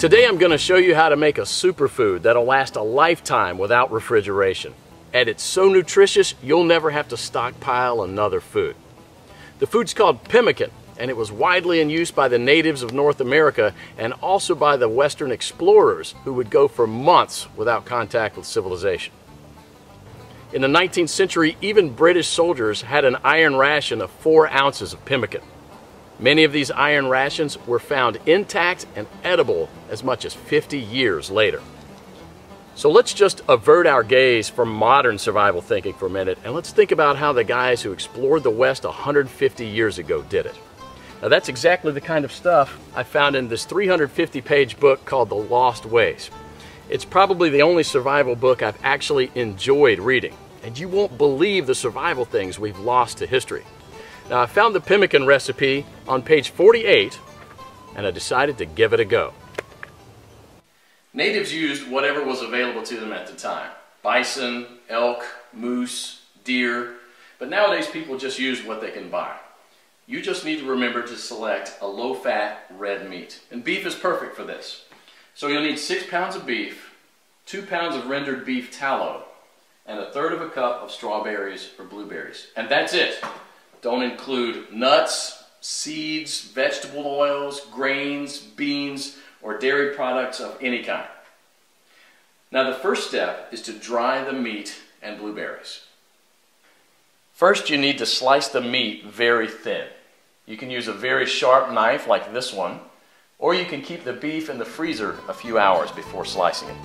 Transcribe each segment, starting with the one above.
Today I'm going to show you how to make a superfood that'll last a lifetime without refrigeration. And it's so nutritious you'll never have to stockpile another food. The food's called pemmican, and it was widely in use by the natives of North America and also by the Western explorers who would go for months without contact with civilization. In the 19th century, even British soldiers had an iron ration of 4 ounces of pemmican. Many of these iron rations were found intact and edible as much as 50 years later. So let's just avert our gaze from modern survival thinking for a minute, and let's think about how the guys who explored the West 150 years ago did it. Now that's exactly the kind of stuff I found in this 350-page book called The Lost Ways. It's probably the only survival book I've actually enjoyed reading, and you won't believe the survival things we've lost to history. Now I found the pemmican recipe on page 48, and I decided to give it a go. Natives used whatever was available to them at the time. Bison, elk, moose, deer, but nowadays people just use what they can buy. You just need to remember to select a low-fat red meat, and beef is perfect for this. So you'll need 6 pounds of beef, 2 pounds of rendered beef tallow, and 1/3 cup of strawberries or blueberries. And that's it. Don't include nuts, seeds, vegetable oils, grains, beans, or dairy products of any kind. Now the first step is to dry the meat and blueberries. First you need to slice the meat very thin. You can use a very sharp knife like this one, or you can keep the beef in the freezer a few hours before slicing it.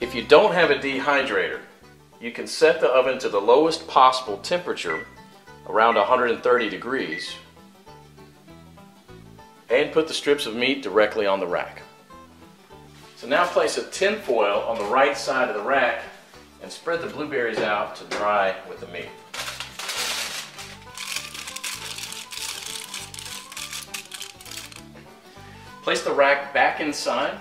If you don't have a dehydrator, you can set the oven to the lowest possible temperature, around 130 degrees, and put the strips of meat directly on the rack. So now place a tin foil on the right side of the rack and spread the blueberries out to dry with the meat. Place the rack back inside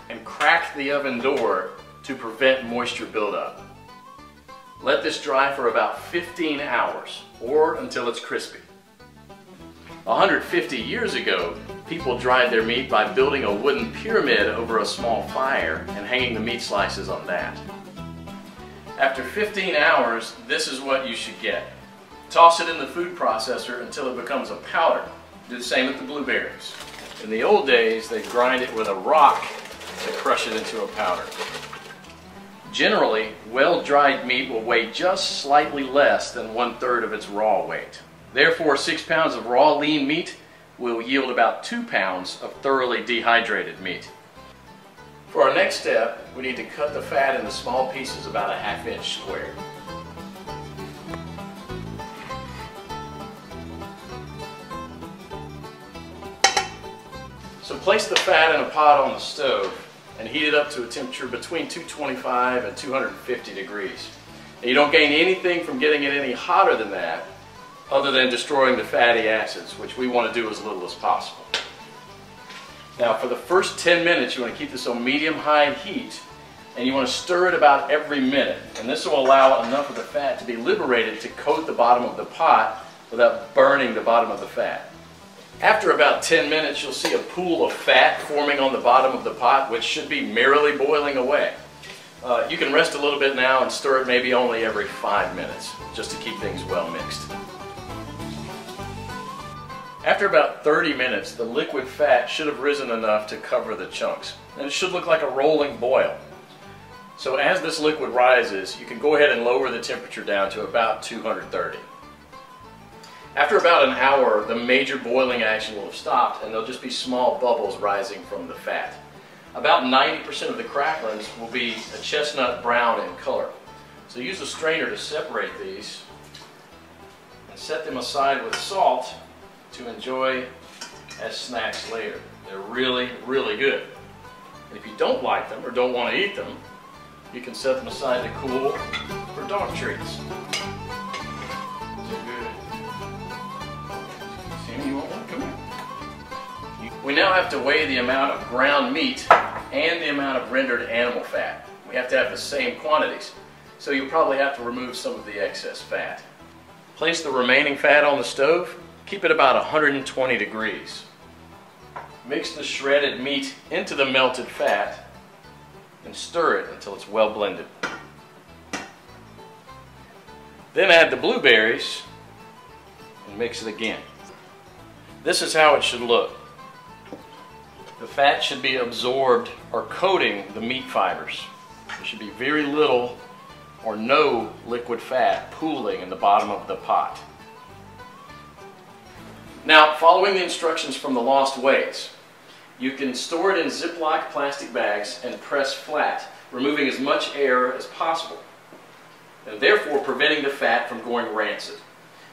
and crack the oven door to prevent moisture buildup. Let this dry for about 15 hours or until it's crispy. 150 years ago, people dried their meat by building a wooden pyramid over a small fire and hanging the meat slices on that. After 15 hours, this is what you should get. Toss it in the food processor until it becomes a powder. Do the same with the blueberries. In the old days, they'd grind it with a rock to crush it into a powder. Generally, well-dried meat will weigh just slightly less than 1/3 of its raw weight. Therefore, 6 pounds of raw lean meat will yield about 2 pounds of thoroughly dehydrated meat. For our next step, we need to cut the fat into small pieces about a 1/2 inch square. So place the fat in a pot on the stove and heat it up to a temperature between 225 and 250 degrees. And you don't gain anything from getting it any hotter than that, other than destroying the fatty acids, which we want to do as little as possible. Now for the first 10 minutes you want to keep this on medium-high heat, and you want to stir it about every minute, and this will allow enough of the fat to be liberated to coat the bottom of the pot without burning the bottom of the fat. After about 10 minutes you'll see a pool of fat forming on the bottom of the pot, which should be merrily boiling away. You can rest a little bit now and stir it maybe only every 5 minutes, just to keep things well mixed. After about 30 minutes, the liquid fat should have risen enough to cover the chunks, and it should look like a rolling boil. So as this liquid rises, you can go ahead and lower the temperature down to about 230. After about an hour, the major boiling action will have stopped, and there'll just be small bubbles rising from the fat. About 90% of the cracklings will be a chestnut brown in color. So use a strainer to separate these and set them aside with salt to enjoy as snacks later. They're really, really good. And if you don't like them or don't want to eat them, you can set them aside to cool for dog treats. They're good. Sammy, you want one? Come here. We now have to weigh the amount of ground meat and the amount of rendered animal fat. We have to have the same quantities, so you'll probably have to remove some of the excess fat. Place the remaining fat on the stove. Keep it about 120 degrees. Mix the shredded meat into the melted fat and stir it until it's well blended. Then add the blueberries and mix it again. This is how it should look. The fat should be absorbed or coating the meat fibers. There should be very little or no liquid fat pooling in the bottom of the pot. Now, following the instructions from the Lost Ways, you can store it in Ziploc plastic bags and press flat, removing as much air as possible, and therefore preventing the fat from going rancid.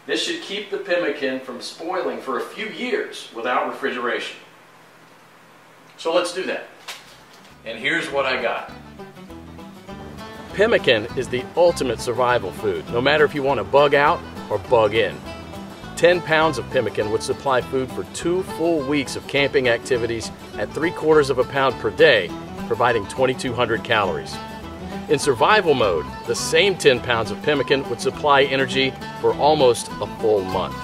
This should keep the pemmican from spoiling for a few years without refrigeration. So let's do that. And here's what I got. Pemmican is the ultimate survival food, no matter if you want to bug out or bug in. 10 pounds of pemmican would supply food for 2 full weeks of camping activities at 3/4 of a pound per day, providing 2,200 calories. In survival mode, the same 10 pounds of pemmican would supply energy for almost a full month.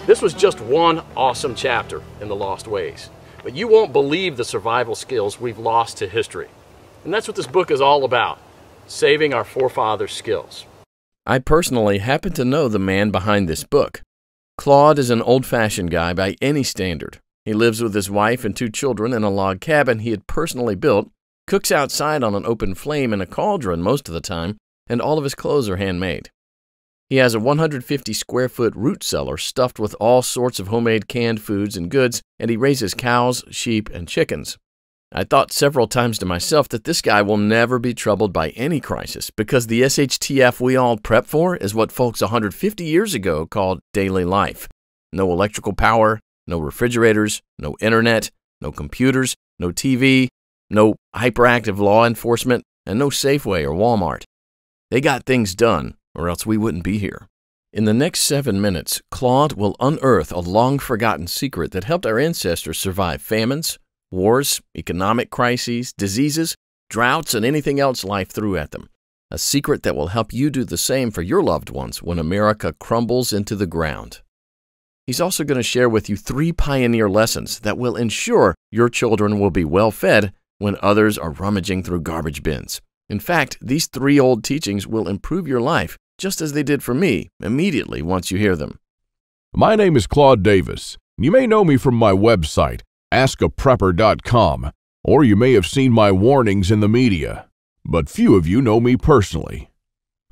This was just one awesome chapter in the Lost Ways, but you won't believe the survival skills we've lost to history. And that's what this book is all about, saving our forefathers' skills. I personally happen to know the man behind this book. Claude is an old-fashioned guy by any standard. He lives with his wife and 2 children in a log cabin he had personally built, cooks outside on an open flame in a cauldron most of the time, and all of his clothes are handmade. He has a 150-square-foot root cellar stuffed with all sorts of homemade canned foods and goods, and he raises cows, sheep, and chickens. I thought several times to myself that this guy will never be troubled by any crisis because the SHTF we all prep for is what folks 150 years ago called daily life. No electrical power, no refrigerators, no internet, no computers, no TV, no hyperactive law enforcement, and no Safeway or Walmart. They got things done, or else we wouldn't be here. In the next 7 minutes, Claude will unearth a long-forgotten secret that helped our ancestors survive famines, wars, economic crises, diseases, droughts, and anything else life threw at them. A secret that will help you do the same for your loved ones when America crumbles into the ground. He's also going to share with you 3 pioneer lessons that will ensure your children will be well fed when others are rummaging through garbage bins. In fact, these 3 old teachings will improve your life just as they did for me immediately once you hear them. My name is Claude Davis. You may know me from my website, askaprepper.com, or you may have seen my warnings in the media, but few of you know me personally.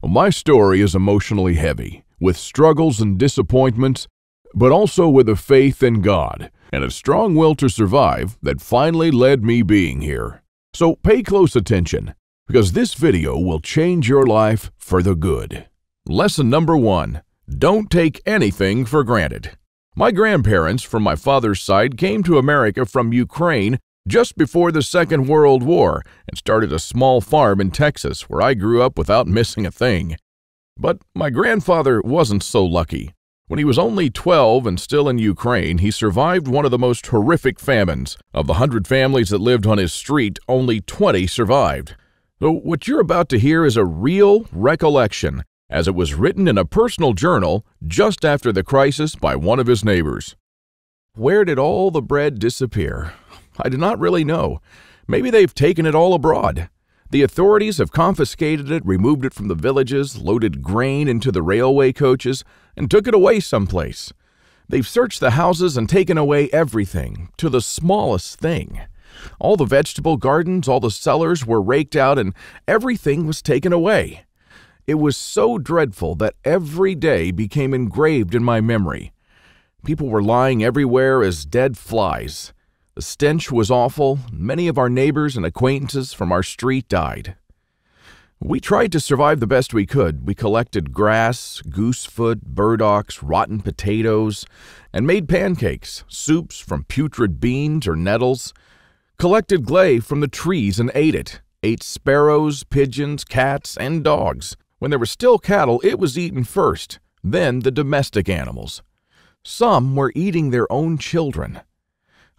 My story is emotionally heavy, with struggles and disappointments, but also with a faith in God and a strong will to survive that finally led me being here. So pay close attention, because this video will change your life for the good. Lesson number 1, don't take anything for granted. My grandparents from my father's side came to America from Ukraine just before the Second World War and started a small farm in Texas where I grew up without missing a thing. But my grandfather wasn't so lucky. When he was only 12 and still in Ukraine, he survived one of the most horrific famines. Of the 100 families that lived on his street, only 20 survived. So what you're about to hear is a real recollection, as it was written in a personal journal just after the crisis by one of his neighbors. Where did all the bread disappear? I do not really know. Maybe they've taken it all abroad. The authorities have confiscated it, removed it from the villages, loaded grain into the railway coaches, and took it away someplace. They've searched the houses and taken away everything, to the smallest thing. All the vegetable gardens, all the cellars were raked out, and everything was taken away. It was so dreadful that every day became engraved in my memory. People were lying everywhere as dead flies. The stench was awful. Many of our neighbors and acquaintances from our street died. We tried to survive the best we could. We collected grass, goosefoot, burdocks, rotten potatoes, and made pancakes, soups from putrid beans or nettles, collected clay from the trees and ate it, ate sparrows, pigeons, cats, and dogs. When there were still cattle, it was eaten first, then the domestic animals. Some were eating their own children.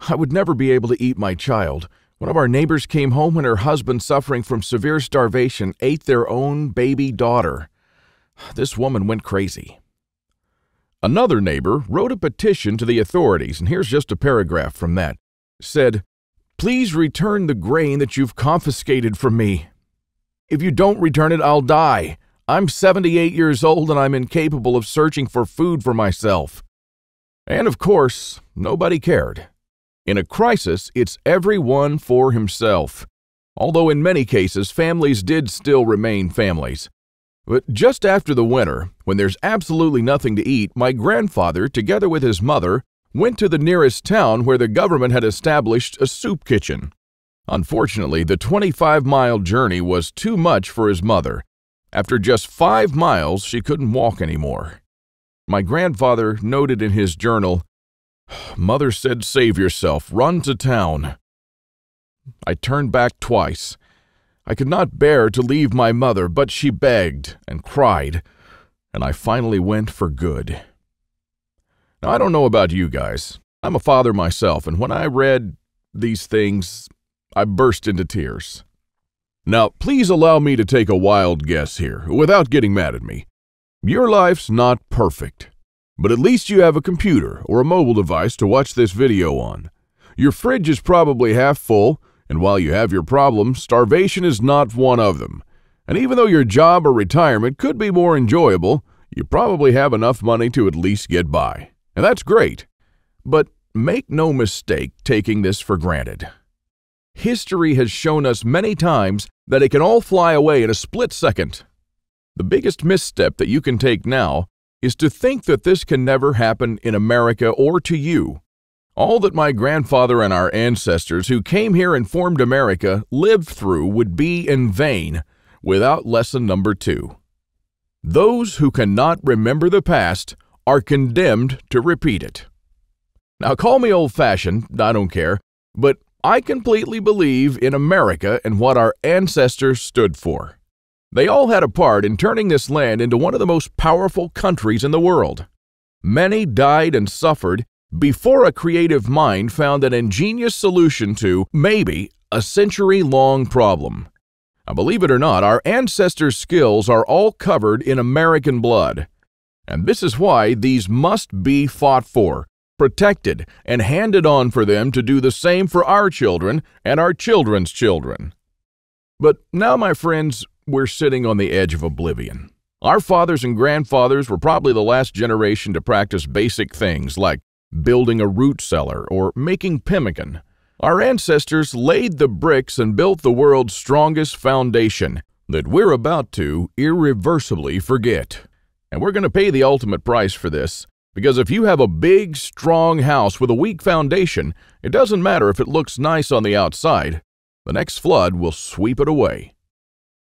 I would never be able to eat my child. One of our neighbors came home when her husband, suffering from severe starvation, ate their own baby daughter. This woman went crazy. Another neighbor wrote a petition to the authorities, and here's just a paragraph from that. Said, "Please return the grain that you've confiscated from me. If you don't return it, I'll die. I'm 78 years old and I'm incapable of searching for food for myself." And of course, nobody cared. In a crisis, it's everyone for himself. Although in many cases, families did still remain families. But just after the winter, when there's absolutely nothing to eat, my grandfather, together with his mother, went to the nearest town where the government had established a soup kitchen. Unfortunately, the 25-mile journey was too much for his mother. After just 5 miles, she couldn't walk anymore. My grandfather noted in his journal, "Mother said, save yourself, run to town." I turned back twice. I could not bear to leave my mother, but she begged and cried, and I finally went for good. Now, I don't know about you guys. I'm a father myself, and when I read these things, I burst into tears. Now, please allow me to take a wild guess here, without getting mad at me. Your life's not perfect, but at least you have a computer or a mobile device to watch this video on. Your fridge is probably half full, and while you have your problems, starvation is not one of them. And even though your job or retirement could be more enjoyable, you probably have enough money to at least get by. And that's great. But make no mistake taking this for granted. History has shown us many times that it can all fly away in a split second. The biggest misstep that you can take now is to think that this can never happen in America or to you. All that my grandfather and our ancestors who came here and formed America lived through would be in vain without lesson number 2. Those who cannot remember the past are condemned to repeat it. Now, call me old-fashioned, I don't care, but I completely believe in America and what our ancestors stood for. They all had a part in turning this land into one of the most powerful countries in the world. Many died and suffered before a creative mind found an ingenious solution to, maybe, a century-long problem. Now, believe it or not, our ancestors' skills are all covered in American blood. And this is why these must be fought for, protected, and handed on for them to do the same for our children and our children's children. But now, my friends, we're sitting on the edge of oblivion. Our fathers and grandfathers were probably the last generation to practice basic things like building a root cellar or making pemmican. Our ancestors laid the bricks and built the world's strongest foundation that we're about to irreversibly forget. And we're going to pay the ultimate price for this, because if you have a big, strong house with a weak foundation, it doesn't matter if it looks nice on the outside. The next flood will sweep it away.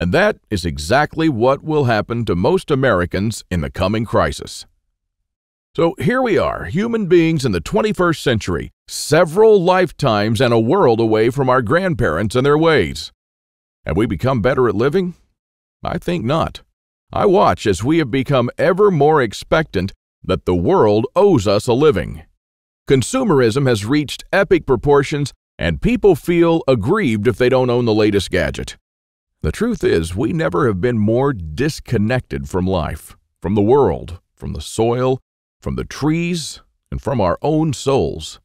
And that is exactly what will happen to most Americans in the coming crisis. So here we are, human beings in the 21st century, several lifetimes and a world away from our grandparents and their ways. Have we become better at living? I think not. I watch as we have become ever more expectant that the world owes us a living. Consumerism has reached epic proportions, and people feel aggrieved if they don't own the latest gadget. The truth is, we never have been more disconnected from life, from the world, from the soil, from the trees, and from our own souls.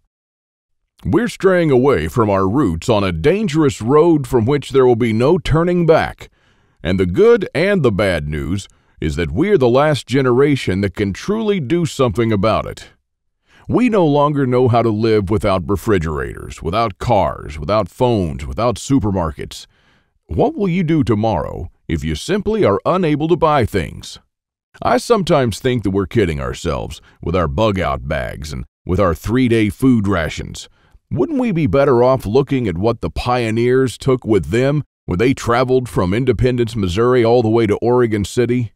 We're straying away from our roots on a dangerous road from which there will be no turning back. And the good and the bad news is that we're the last generation that can truly do something about it. We no longer know how to live without refrigerators, without cars, without phones, without supermarkets. What will you do tomorrow if you simply are unable to buy things? I sometimes think that we're kidding ourselves with our bug-out bags and with our 3-day food rations. Wouldn't we be better off looking at what the pioneers took with them when they traveled from Independence, Missouri all the way to Oregon City?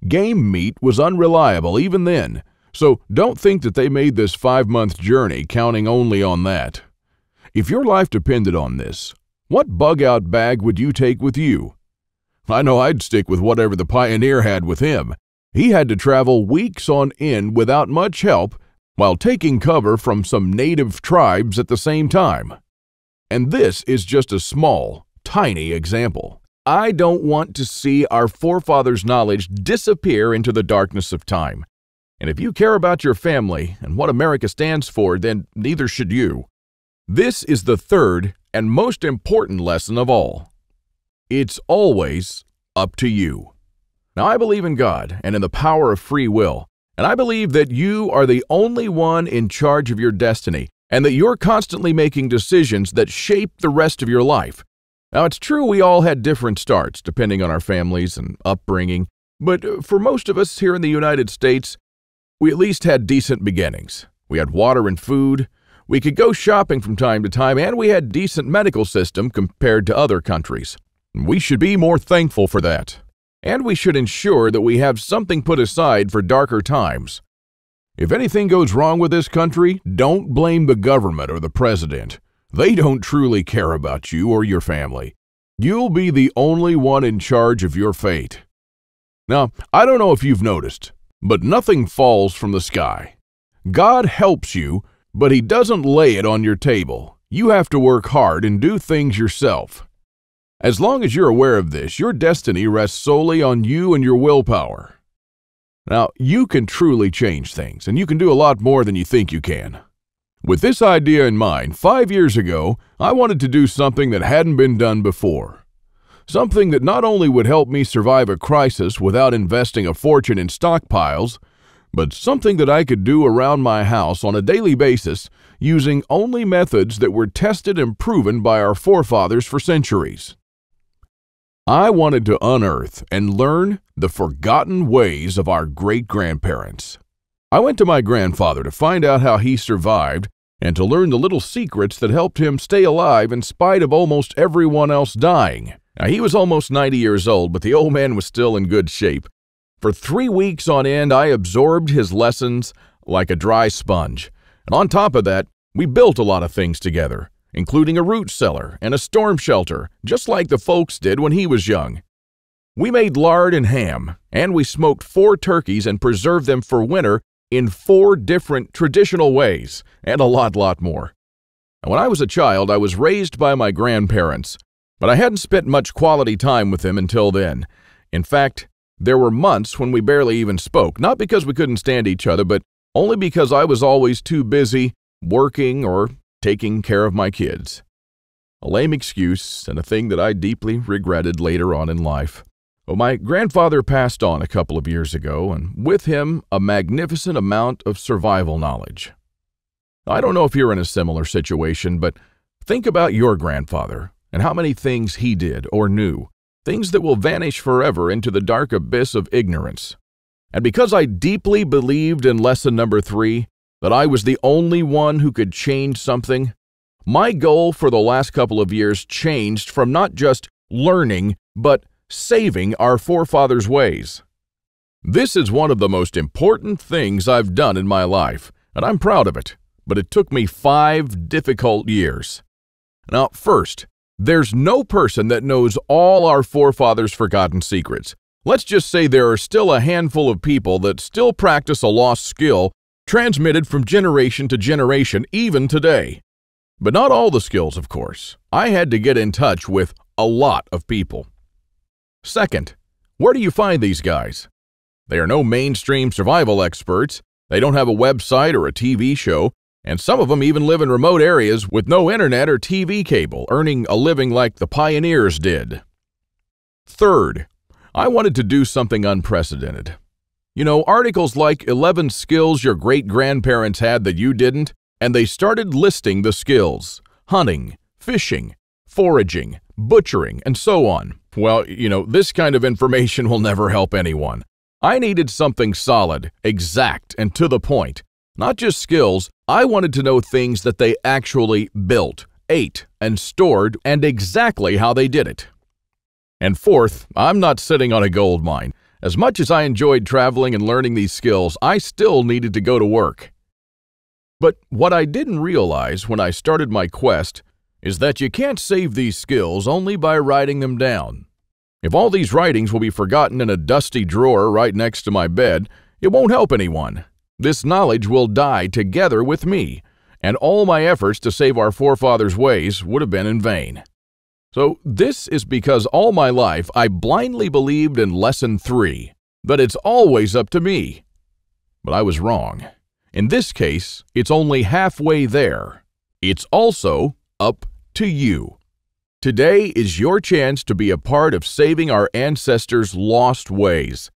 Game meat was unreliable even then, so don't think that they made this 5-month journey counting only on that. If your life depended on this, what bug-out bag would you take with you? I know I'd stick with whatever the pioneer had with him. He had to travel weeks on end without much help while taking cover from some native tribes at the same time. And this is just a small, tiny example. I don't want to see our forefathers' knowledge disappear into the darkness of time. And if you care about your family and what America stands for, then neither should you. This is the third and most important lesson of all. It's always up to you. Now, I believe in God and in the power of free will, and I believe that you are the only one in charge of your destiny, and that you're constantly making decisions that shape the rest of your life. Now, it's true we all had different starts depending on our families and upbringing, but for most of us here in the United States, we at least had decent beginnings. We had water and food, we could go shopping from time to time, and we had a decent medical system compared to other countries. We should be more thankful for that. And we should ensure that we have something put aside for darker times. If anything goes wrong with this country, don't blame the government or the president. They don't truly care about you or your family. You'll be the only one in charge of your fate. Now, I don't know if you've noticed, but nothing falls from the sky. God helps you, but He doesn't lay it on your table. You have to work hard and do things yourself. As long as you're aware of this, your destiny rests solely on you and your willpower. Now, you can truly change things, and you can do a lot more than you think you can. With this idea in mind, 5 years ago, I wanted to do something that hadn't been done before. Something that not only would help me survive a crisis without investing a fortune in stockpiles, but something that I could do around my house on a daily basis using only methods that were tested and proven by our forefathers for centuries. I wanted to unearth and learn the forgotten ways of our great-grandparents. I went to my grandfather to find out how he survived and to learn the little secrets that helped him stay alive in spite of almost everyone else dying. Now, he was almost 90 years old, but the old man was still in good shape. For 3 weeks on end, I absorbed his lessons like a dry sponge. And on top of that, we built a lot of things together, including a root cellar and a storm shelter, just like the folks did when he was young. We made lard and ham, and we smoked 4 turkeys and preserved them for winter in 4 different traditional ways, and a lot more. And when I was a child, I was raised by my grandparents, but I hadn't spent much quality time with them until then. In fact, there were months when we barely even spoke, not because we couldn't stand each other, but only because I was always too busy working or taking care of my kids. A lame excuse and a thing that I deeply regretted later on in life. Well, my grandfather passed on a couple of years ago, and with him, a magnificent amount of survival knowledge. I don't know if you're in a similar situation, but think about your grandfather and how many things he did or knew, things that will vanish forever into the dark abyss of ignorance. And because I deeply believed in lesson number 3, that I was the only one who could change something, my goal for the last couple of years changed from not just learning, but saving our forefathers' ways. This is one of the most important things I've done in my life, and I'm proud of it, but it took me 5 difficult years. Now, first, there's no person that knows all our forefathers' forgotten secrets. Let's just say there are still a handful of people that still practice a lost skill transmitted from generation to generation, even today. But not all the skills, of course. I had to get in touch with a lot of people. Second, where do you find these guys? They are no mainstream survival experts, they don't have a website or a TV show, and some of them even live in remote areas with no internet or TV cable, earning a living like the pioneers did. Third, I wanted to do something unprecedented. You know, articles like 11 skills your great-grandparents had that you didn't, and they started listing the skills: hunting, fishing, foraging, butchering, and so on. Well, you know, this kind of information will never help anyone. I needed something solid, exact, and to the point. Not just skills, I wanted to know things that they actually built, ate, and stored, and exactly how they did it. And fourth, I'm not sitting on a gold mine. As much as I enjoyed traveling and learning these skills, I still needed to go to work. But what I didn't realize when I started my quest is that you can't save these skills only by writing them down. If all these writings will be forgotten in a dusty drawer right next to my bed, it won't help anyone. This knowledge will die together with me, and all my efforts to save our forefathers' ways would have been in vain. So this is because all my life I blindly believed in Lesson 3, that it's always up to me. But I was wrong. In this case, it's only halfway there. It's also up to you. Today is your chance to be a part of saving our ancestors' lost ways.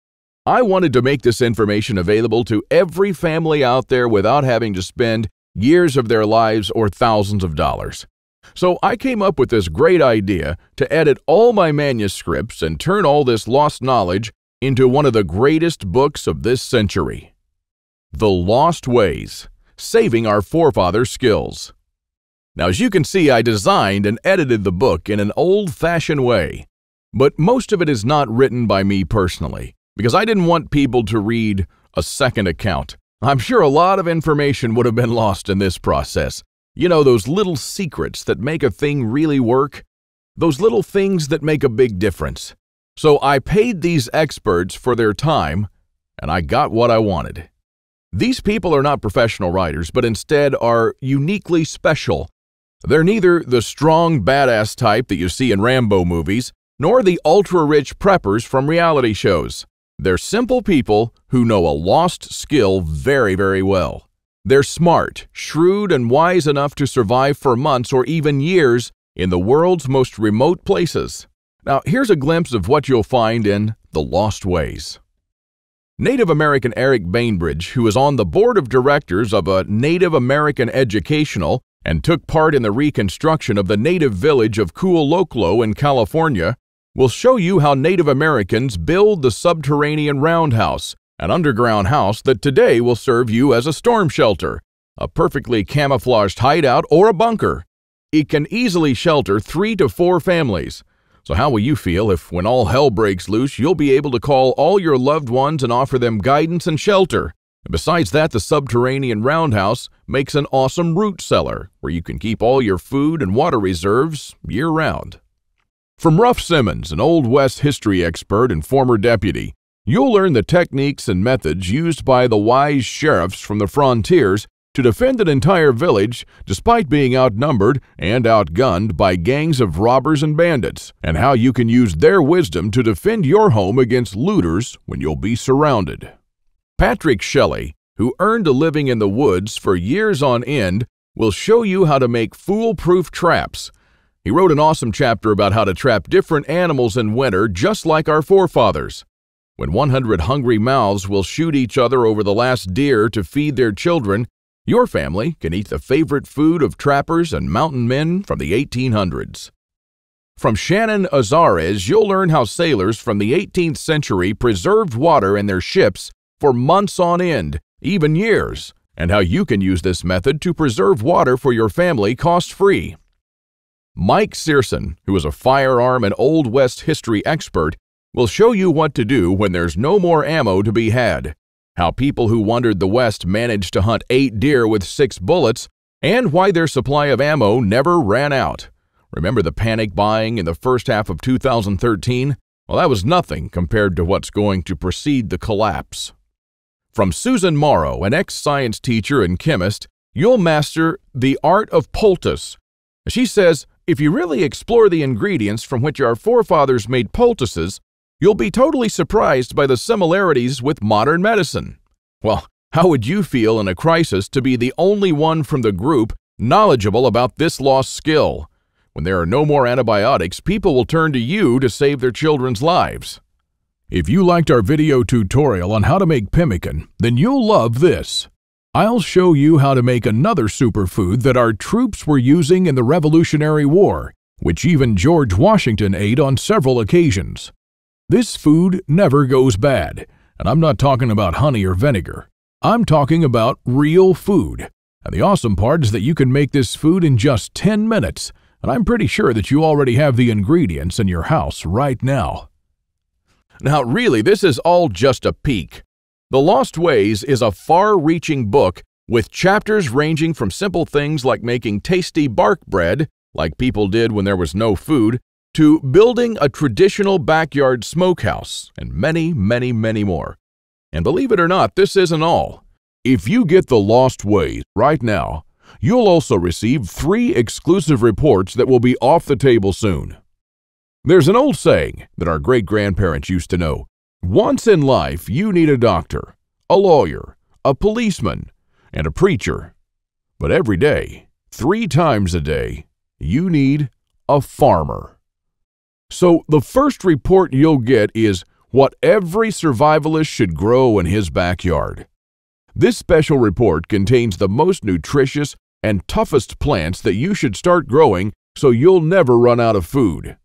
I wanted to make this information available to every family out there without having to spend years of their lives or thousands of dollars. So I came up with this great idea to edit all my manuscripts and turn all this lost knowledge into one of the greatest books of this century. The Lost Ways, Saving Our Forefathers' Skills. Now, as you can see, I designed and edited the book in an old-fashioned way, but most of it is not written by me personally, because I didn't want people to read a second account. I'm sure a lot of information would have been lost in this process. You know, those little secrets that make a thing really work? Those little things that make a big difference. So I paid these experts for their time, and I got what I wanted. These people are not professional writers, but instead are uniquely special. They're neither the strong, badass type that you see in Rambo movies, nor the ultra-rich preppers from reality shows. They're simple people who know a lost skill very, very well. They're smart, shrewd, and wise enough to survive for months or even years in the world's most remote places. Now, here's a glimpse of what you'll find in The Lost Ways. Native American Eric Bainbridge, who is on the board of directors of a Native American educational and took part in the reconstruction of the native village of Kualoklo in California, will show you how Native Americans build the subterranean roundhouse, an underground house that today will serve you as a storm shelter, a perfectly camouflaged hideout, or a bunker. It can easily shelter 3 to 4 families. So how will you feel if, when all hell breaks loose, you'll be able to call all your loved ones and offer them guidance and shelter? And besides that, the subterranean roundhouse makes an awesome root cellar where you can keep all your food and water reserves year-round. From Ruff Simmons, an Old West history expert and former deputy, you'll learn the techniques and methods used by the wise sheriffs from the frontiers to defend an entire village despite being outnumbered and outgunned by gangs of robbers and bandits, and how you can use their wisdom to defend your home against looters when you'll be surrounded. Patrick Shelley, who earned a living in the woods for years on end, will show you how to make foolproof traps. He wrote an awesome chapter about how to trap different animals in winter just like our forefathers. When 100 hungry mouths will shoot each other over the last deer to feed their children, your family can eat the favorite food of trappers and mountain men from the 1800s. From Shannon Azares, you'll learn how sailors from the 18th century preserved water in their ships for months on end, even years, and how you can use this method to preserve water for your family cost-free. Mike Searson, who is a firearm and Old West history expert, will show you what to do when there's no more ammo to be had, how people who wandered the West managed to hunt 8 deer with 6 bullets, and why their supply of ammo never ran out. Remember the panic buying in the first half of 2013? Well, that was nothing compared to what's going to precede the collapse. From Susan Morrow, an ex-science teacher and chemist, you'll master the art of poultice. She says, if you really explore the ingredients from which our forefathers made poultices, you'll be totally surprised by the similarities with modern medicine. Well, how would you feel in a crisis to be the only one from the group knowledgeable about this lost skill? When there are no more antibiotics, people will turn to you to save their children's lives. If you liked our video tutorial on how to make pemmican, then you'll love this. I'll show you how to make another superfood that our troops were using in the Revolutionary War, which even George Washington ate on several occasions. This food never goes bad, and I'm not talking about honey or vinegar. I'm talking about real food. And the awesome part is that you can make this food in just 10 minutes, and I'm pretty sure that you already have the ingredients in your house right now. Now, really, this is all just a peek. The Lost Ways is a far-reaching book with chapters ranging from simple things like making tasty bark bread, like people did when there was no food, to building a traditional backyard smokehouse, and many, many, many more. And believe it or not, this isn't all. If you get The Lost Ways right now, You'll also receive 3 exclusive reports that will be off the table soon. There's an old saying that our great-grandparents used to know. Once in life, you need a doctor, a lawyer, a policeman, and a preacher. But every day, 3 times a day, you need a farmer. So the first report you'll get is what every survivalist should grow in his backyard. This special report contains the most nutritious and toughest plants that you should start growing so you'll never run out of food.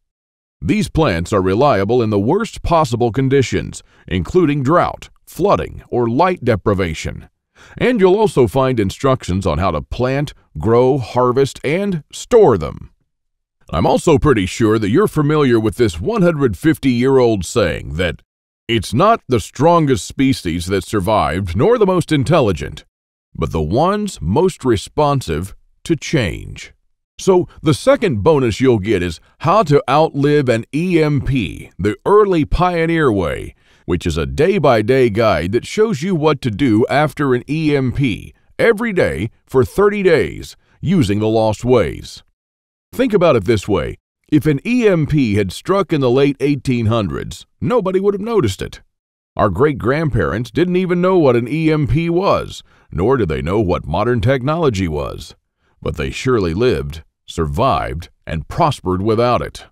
These plants are reliable in the worst possible conditions, including drought, flooding, or light deprivation. And you'll also find instructions on how to plant, grow, harvest, and store them. I'm also pretty sure that you're familiar with this 150-year-old saying that it's not the strongest species that survived nor the most intelligent, but the ones most responsive to change. So the second bonus you'll get is how to outlive an EMP, the Early Pioneer Way, which is a day-by-day guide that shows you what to do after an EMP every day for 30 days using the Lost Ways. Think about it this way. If an EMP had struck in the late 1800s, nobody would have noticed it. Our great-grandparents didn't even know what an EMP was, nor did they know what modern technology was. But they surely lived, survived, and prospered without it.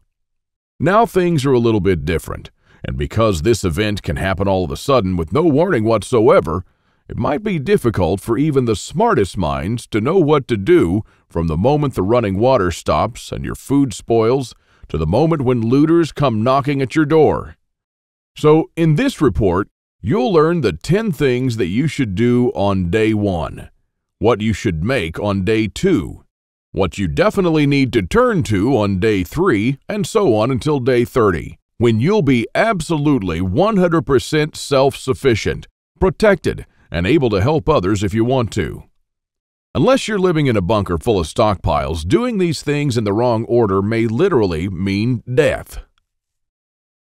Now things are a little bit different, and because this event can happen all of a sudden with no warning whatsoever, it might be difficult for even the smartest minds to know what to do from the moment the running water stops and your food spoils to the moment when looters come knocking at your door. So in this report, you'll learn the 10 things that you should do on day 1, what you should make on day 2, what you definitely need to turn to on day 3, and so on until day 30, when you'll be absolutely 100% self-sufficient, protected, and able to help others if you want to. Unless you're living in a bunker full of stockpiles, doing these things in the wrong order may literally mean death.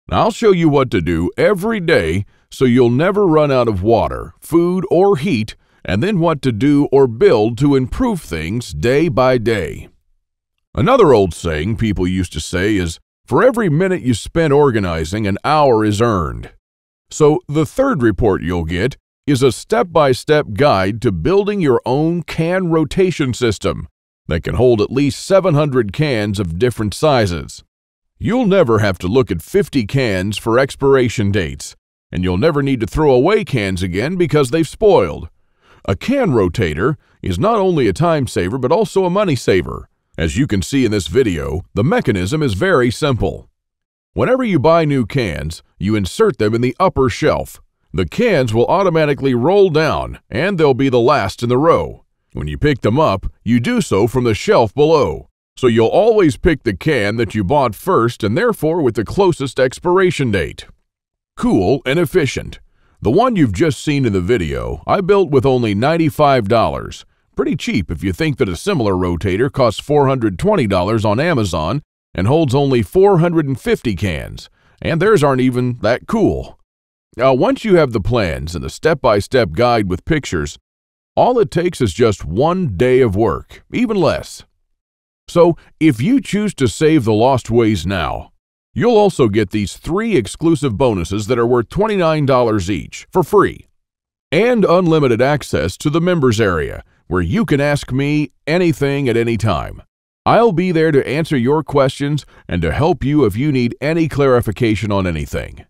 Now, I'll show you what to do every day so you'll never run out of water, food, or heat, and then what to do or build to improve things day by day. Another old saying people used to say is, for every minute you spend organizing, an hour is earned. So the third report you'll get is a step-by-step guide to building your own can rotation system that can hold at least 700 cans of different sizes. You'll never have to look at 50 cans for expiration dates, and you'll never need to throw away cans again because they've spoiled. A can rotator is not only a time saver but also a money saver. As you can see in this video, the mechanism is very simple. Whenever you buy new cans, you insert them in the upper shelf. The cans will automatically roll down, and they'll be the last in the row. When you pick them up, you do so from the shelf below. So you'll always pick the can that you bought first and therefore with the closest expiration date. Cool and efficient. The one you've just seen in the video, I built with only $95. Pretty cheap if you think that a similar rotator costs $420 on Amazon and holds only 450 cans, and theirs aren't even that cool. Now, once you have the plans and the step-by-step guide with pictures, all it takes is just 1 day of work, even less. So, if you choose to save the Lost Ways now, you'll also get these 3 exclusive bonuses that are worth $29 each for free, and unlimited access to the members area, where you can ask me anything at any time. I'll be there to answer your questions and to help you if you need any clarification on anything.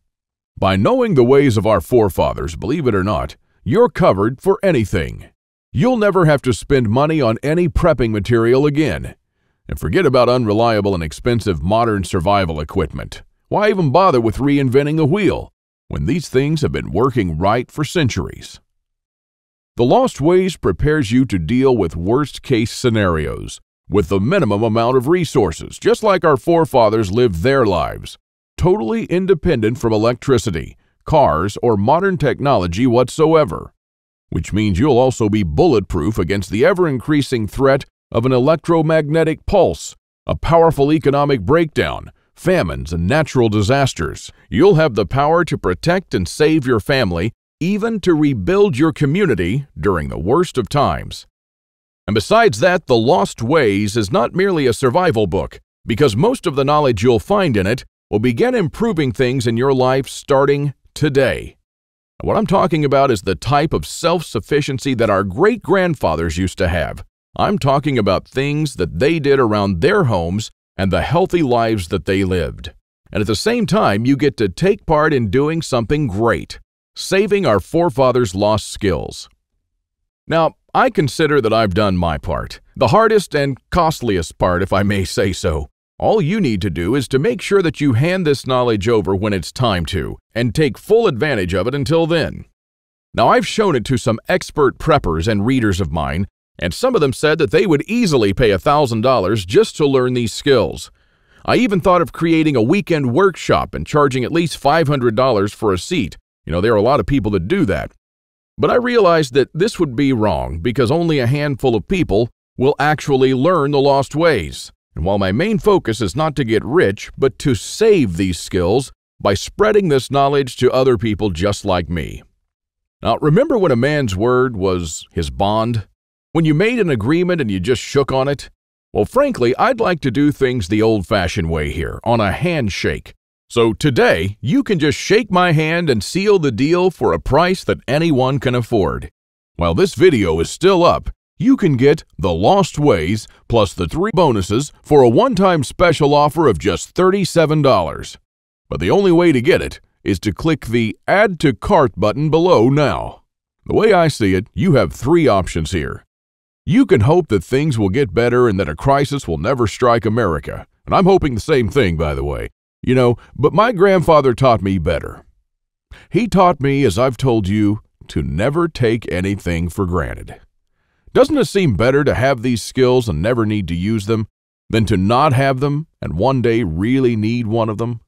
By knowing the ways of our forefathers, believe it or not, you're covered for anything. You'll never have to spend money on any prepping material again. And forget about unreliable and expensive modern survival equipment. Why even bother with reinventing the wheel when these things have been working right for centuries? The Lost Ways prepares you to deal with worst-case scenarios with the minimum amount of resources, just like our forefathers lived their lives, totally independent from electricity, cars, or modern technology whatsoever. Which means you'll also be bulletproof against the ever-increasing threat of an electromagnetic pulse, a powerful economic breakdown, famines, and natural disasters. You'll have the power to protect and save your family, even to rebuild your community during the worst of times. And besides that, The Lost Ways is not merely a survival book, because most of the knowledge you'll find in it will begin improving things in your life starting today. What I'm talking about is the type of self-sufficiency that our great-grandfathers used to have. I'm talking about things that they did around their homes and the healthy lives that they lived. And at the same time, you get to take part in doing something great, saving our forefathers' lost skills. Now, I consider that I've done my part, the hardest and costliest part, if I may say so. All you need to do is to make sure that you hand this knowledge over when it's time to, and take full advantage of it until then. Now, I've shown it to some expert preppers and readers of mine, and some of them said that they would easily pay $1,000 just to learn these skills. I even thought of creating a weekend workshop and charging at least $500 for a seat. There are a lot of people that do that. But I realized that this would be wrong because only a handful of people will actually learn the lost ways. And while my main focus is not to get rich, but to save these skills by spreading this knowledge to other people just like me. Now, remember when a man's word was his bond? When you made an agreement and you just shook on it? Well, frankly, I'd like to do things the old-fashioned way here, on a handshake. So today, you can just shake my hand and seal the deal for a price that anyone can afford. While this video is still up, you can get The Lost Ways plus the 3 bonuses for a one-time special offer of just $37. But the only way to get it is to click the Add to Cart button below now. The way I see it, you have 3 options here. You can hope that things will get better and that a crisis will never strike America. And I'm hoping the same thing, by the way. But my grandfather taught me better. He taught me, as I've told you, to never take anything for granted. Doesn't it seem better to have these skills and never need to use them than to not have them and one day really need one of them?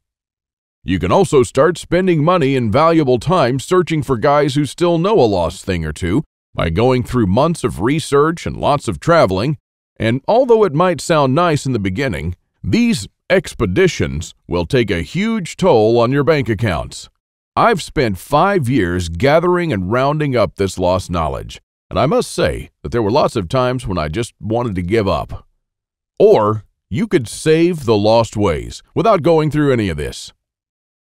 You can also start spending money and valuable time searching for guys who still know a lost thing or two by going through months of research and lots of traveling. And although it might sound nice in the beginning, these expeditions will take a huge toll on your bank accounts. I've spent 5 years gathering and rounding up this lost knowledge. And I must say that there were lots of times when I just wanted to give up. Or you could save the lost ways without going through any of this.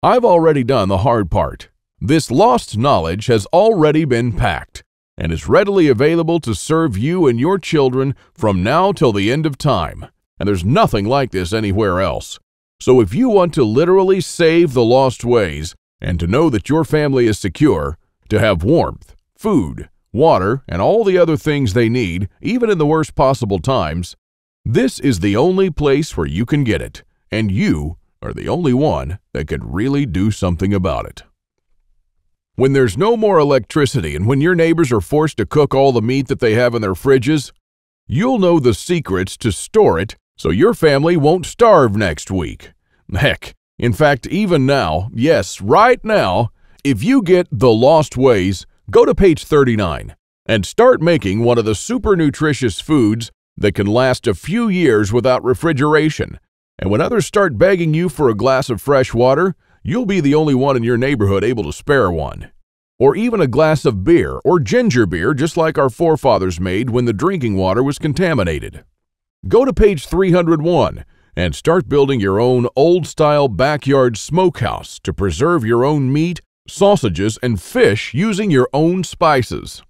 I've already done the hard part. This lost knowledge has already been packed and is readily available to serve you and your children from now till the end of time. And there's nothing like this anywhere else. So if you want to literally save the lost ways and to know that your family is secure, to have warmth, food, water, and all the other things they need, even in the worst possible times, this is the only place where you can get it, and you are the only one that could really do something about it. When there's no more electricity and when your neighbors are forced to cook all the meat that they have in their fridges, you'll know the secrets to store it so your family won't starve next week. Heck, in fact, even now, yes, right now, if you get The Lost Ways, go to page 39 and start making one of the super nutritious foods that can last a few years without refrigeration. And when others start begging you for a glass of fresh water, you'll be the only one in your neighborhood able to spare one. Or even a glass of beer or ginger beer, just like our forefathers made when the drinking water was contaminated. Go to page 301 and start building your own old-style backyard smokehouse to preserve your own meat, sausages, and fish using your own spices.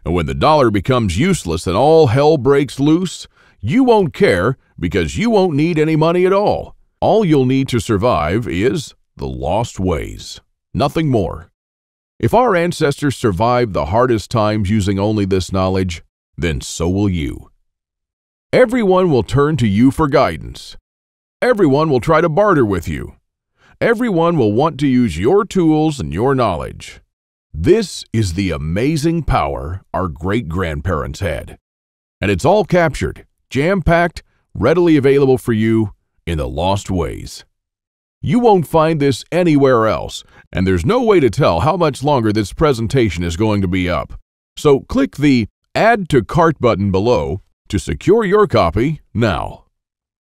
And when the dollar becomes useless and all hell breaks loose, you won't care because you won't need any money at all. All you'll need to survive is the lost ways. Nothing more. If our ancestors survived the hardest times using only this knowledge, then so will you. Everyone will turn to you for guidance. Everyone will try to barter with you. Everyone will want to use your tools and your knowledge. This is the amazing power our great-grandparents had. And it's all captured, jam-packed, readily available for you in The Lost Ways. You won't find this anywhere else, and there's no way to tell how much longer this presentation is going to be up. So click the Add to Cart button below to secure your copy now.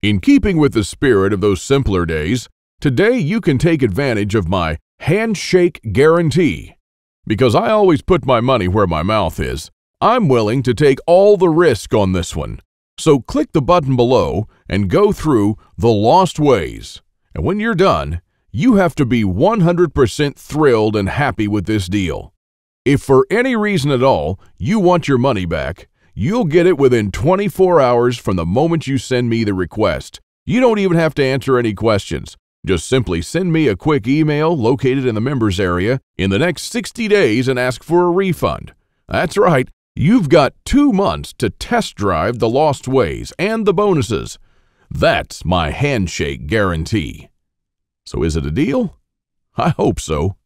In keeping with the spirit of those simpler days, today you can take advantage of my handshake guarantee. Because I always put my money where my mouth is, I'm willing to take all the risk on this one. So click the button below and go through The Lost Ways. And when you're done, you have to be 100% thrilled and happy with this deal. If for any reason at all you want your money back, you'll get it within 24 hours from the moment you send me the request. You don't even have to answer any questions. Just simply send me a quick email located in the members area in the next 60 days and ask for a refund. That's right, you've got 2 months to test drive The Lost Ways and the bonuses. That's my handshake guarantee. So is it a deal? I hope so.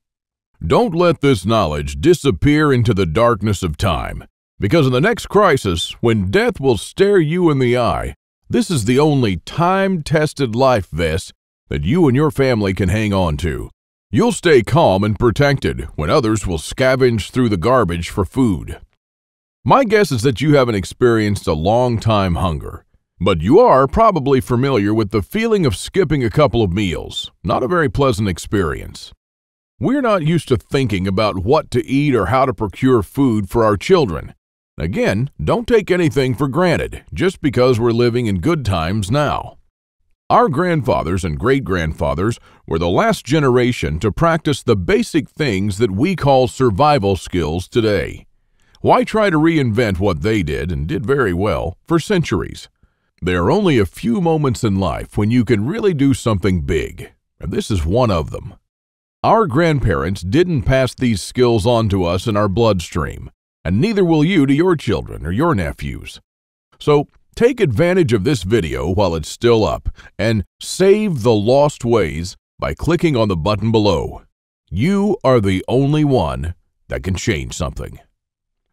Don't let this knowledge disappear into the darkness of time, because in the next crisis, when death will stare you in the eye, this is the only time-tested life vest that you and your family can hang on to. You'll stay calm and protected when others will scavenge through the garbage for food. My guess is that you haven't experienced a long-time hunger, but you are probably familiar with the feeling of skipping a couple of meals. Not a very pleasant experience. We're not used to thinking about what to eat or how to procure food for our children. Again, don't take anything for granted just because we're living in good times now. Our grandfathers and great-grandfathers were the last generation to practice the basic things that we call survival skills today. Why try to reinvent what they did, and did very well, for centuries? There are only a few moments in life when you can really do something big, and this is one of them. Our grandparents didn't pass these skills on to us in our bloodstream, and neither will you to your children or your nephews. So take advantage of this video while it's still up, and save The Lost Ways by clicking on the button below. You are the only one that can change something.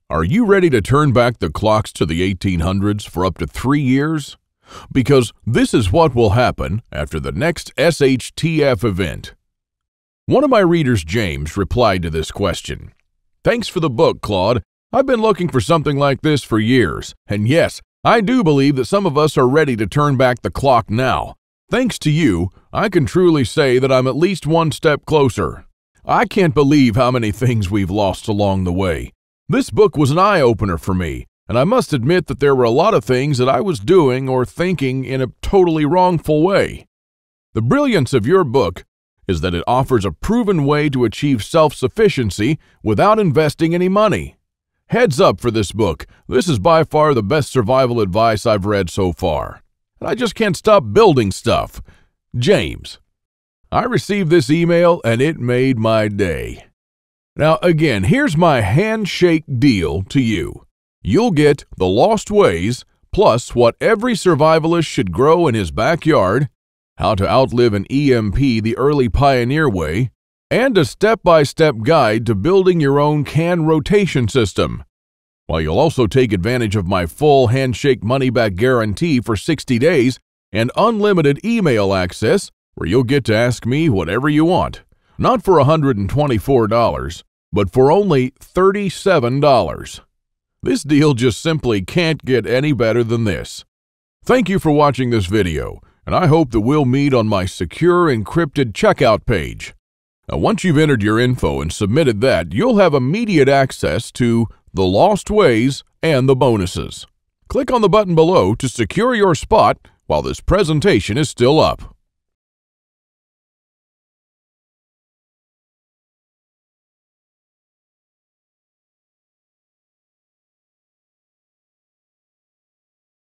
Are you ready to turn back the clocks to the 1800s for up to 3 years? Because this is what will happen after the next SHTF event. One of my readers, James, replied to this question. Thanks for the book, Claude. I've been looking for something like this for years, and yes, I do believe that some of us are ready to turn back the clock now. Thanks to you, I can truly say that I'm at least one step closer. I can't believe how many things we've lost along the way. This book was an eye-opener for me, and I must admit that there were a lot of things that I was doing or thinking in a totally wrongful way. The brilliance of your book is that it offers a proven way to achieve self-sufficiency without investing any money. Heads up for this book. This is by far the best survival advice I've read so far. And I just can't stop building stuff. James. I received this email and it made my day. Now again, here's my handshake deal to you. You'll get The Lost Ways, plus what every survivalist should grow in his backyard, how to outlive an EMP the early pioneer way, and a step-by-step guide to building your own can rotation system. While you'll also take advantage of my full handshake money-back guarantee for 60 days and unlimited email access where you'll get to ask me whatever you want. Not for $124, but for only $37. This deal just simply can't get any better than this. Thank you for watching this video, and I hope that we'll meet on my secure encrypted checkout page. Now, once you've entered your info and submitted that, you'll have immediate access to The Lost Ways and the bonuses. Click on the button below to secure your spot while this presentation is still up.